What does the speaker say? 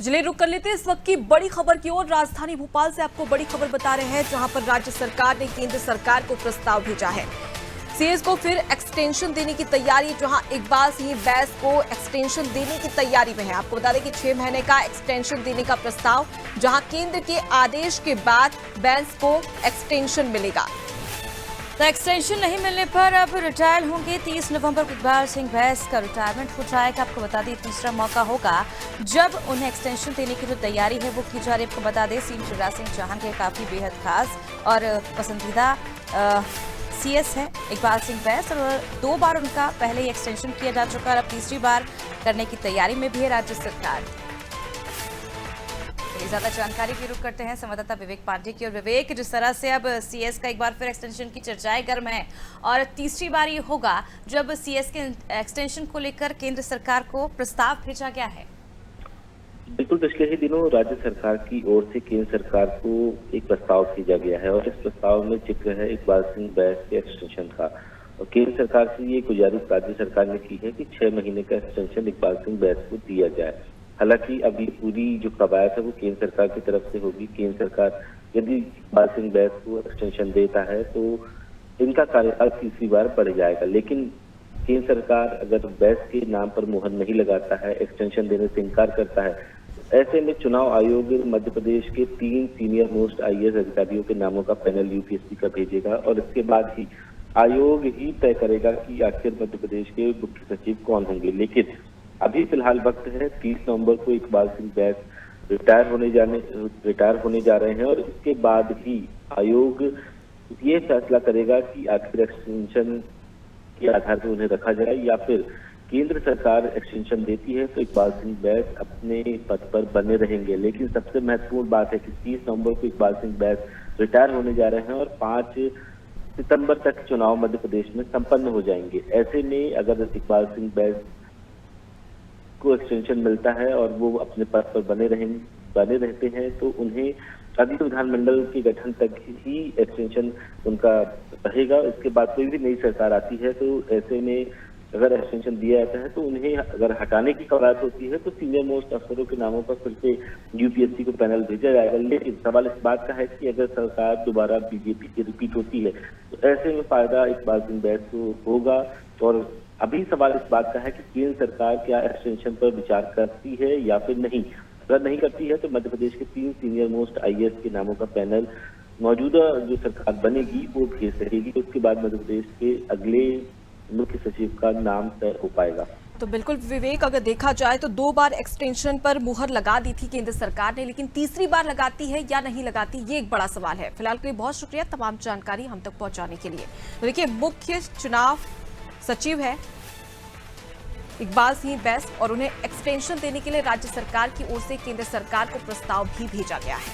तो चलिए रुक कर लेते हैं इस वक्त की बड़ी खबर की ओर। राजधानी भोपाल से आपको बड़ी खबर बता रहे हैं, जहां पर राज्य सरकार ने केंद्र सरकार को प्रस्ताव भेजा है। सीएस को फिर एक्सटेंशन देने की तैयारी, जहां इकबाल सिंह बैंस को एक्सटेंशन देने की तैयारी में है। आपको बता दें कि 6 महीने का एक्सटेंशन देने का प्रस्ताव, जहां केंद्र के आदेश के बाद बैंस को एक्सटेंशन मिलेगा। तो एक्सटेंशन नहीं मिलने पर अब रिटायर होंगे। 30 नवंबर को इकबाल सिंह बैंस का रिटायरमेंट हो जाएगा। आपको बता दें तीसरा मौका होगा जब उन्हें एक्सटेंशन देने की जो तैयारी है वो की जा रही है। आपको बता दें सीएम शिवराज सिंह चौहान के काफी बेहद खास और पसंदीदा सीएस है इकबाल सिंह बैंस, और 2 बार उनका पहले ही एक्सटेंशन किया जा चुका है और अब तीसरी बार करने की तैयारी में भी है राज्य सरकार। ज्यादा जानकारी की रुख करते हैं संवाददाता विवेक पांडे की। और विवेक, जिस तरह से अब सीएस का एक बार फिर एक्सटेंशन की चर्चाएं गर्म है और तीसरी बार ये होगा जब सीएस के एक्सटेंशन को लेकर केंद्र सरकार को प्रस्ताव भेजा गया है। बिल्कुल, पिछले ही दिनों राज्य सरकार की ओर से केंद्र सरकार को एक प्रस्ताव भेजा गया है और इस प्रस्ताव में जिक्र है इकबाल सिंह बैंस के एक्सटेंशन का। और केंद्र सरकार से ये गुजारिश राज्य सरकार ने की है कि 6 महीने का एक्सटेंशन इकबाल सिंह बैंस को दिया जाए। हालांकि अभी पूरी जो कवायद है वो केंद्र सरकार की तरफ से होगी। केंद्र सरकार यदि इकबाल सिंह बैंस को एक्सटेंशन देता है तो इनका कार्यकाल तीसरी बार बढ़ जाएगा, लेकिन केंद्र सरकार अगर बैंस के नाम पर मुहर नहीं लगाता है, एक्सटेंशन देने से इनकार करता है, ऐसे में चुनाव आयोग मध्य प्रदेश के 3 सीनियर मोस्ट आईएएस अधिकारियों के नामों का पैनल यूपीएससी का भेजेगा और इसके बाद ही आयोग ही तय करेगा कि आखिर मध्य प्रदेश के मुख्य सचिव कौन होंगे। लेकिन अभी फिलहाल वक्त है 30 नवंबर को इकबाल सिंह बैंस रिटायर होने जा रहे हैं और इसके बाद ही आयोग ये फैसला करेगा कि आखिर एक्सटेंशन के आधार पर उन्हें रखा जाए या फिर केंद्र सरकार एक्सटेंशन देती है तो इकबाल सिंह बैंस अपने पद पर बने रहेंगे। लेकिन सबसे महत्वपूर्ण बात है कि 30 नवंबर को इकबाल सिंह बैंस रिटायर होने जा रहे हैं और 5 सितंबर तक चुनाव मध्य प्रदेश में संपन्न हो जाएंगे। ऐसे में अगर इकबाल सिंह बैंस को एक्सटेंशन मिलता है और वो अपने पद पर बने रहते हैं तो उन्हें अगले विधानमंडल के गठन तक ही एक्सटेंशन उनका रहेगा। इसके बाद कोई भी नई सरकार आती है तो ऐसे में अगर एक्सटेंशन दिया जाता है तो उन्हें अगर हटाने की कवायद होती है तो सीनियर मोस्ट अफसरों के नामों पर फिर से यूपीएससी को पैनल भेजा जाएगा। लेकिन सवाल इस बात का है कि अगर सरकार दोबारा बीजेपी की रिपीट होती है तो ऐसे में फायदा इकबाल सिंह बैंस को होगा। और अभी सवाल इस बात का है कि केंद्र सरकार क्या एक्सटेंशन पर विचार करती है या फिर नहीं। अगर नहीं करती है तो मध्य प्रदेश के 3 सीनियर मोस्ट आईएएस के नामों का पैनल मौजूदा जो सरकार बनेगी वो भेज सकेगी। उसके बाद मध्य प्रदेश के अगले मुख्य सचिव का नाम तय हो पाएगा। तो बिल्कुल विवेक, अगर देखा जाए तो 2 बार एक्सटेंशन पर मुहर लगा दी थी केंद्र सरकार ने, लेकिन तीसरी बार लगाती है या नहीं लगाती, ये एक बड़ा सवाल है। फिलहाल के लिए बहुत शुक्रिया तमाम जानकारी हम तक पहुंचाने के लिए। तो देखिए, मुख्य चुनाव सचिव है इकबाल सिंह बैंस और उन्हें एक्सटेंशन देने के लिए राज्य सरकार की ओर से केंद्र सरकार को प्रस्ताव भी भेजा गया है।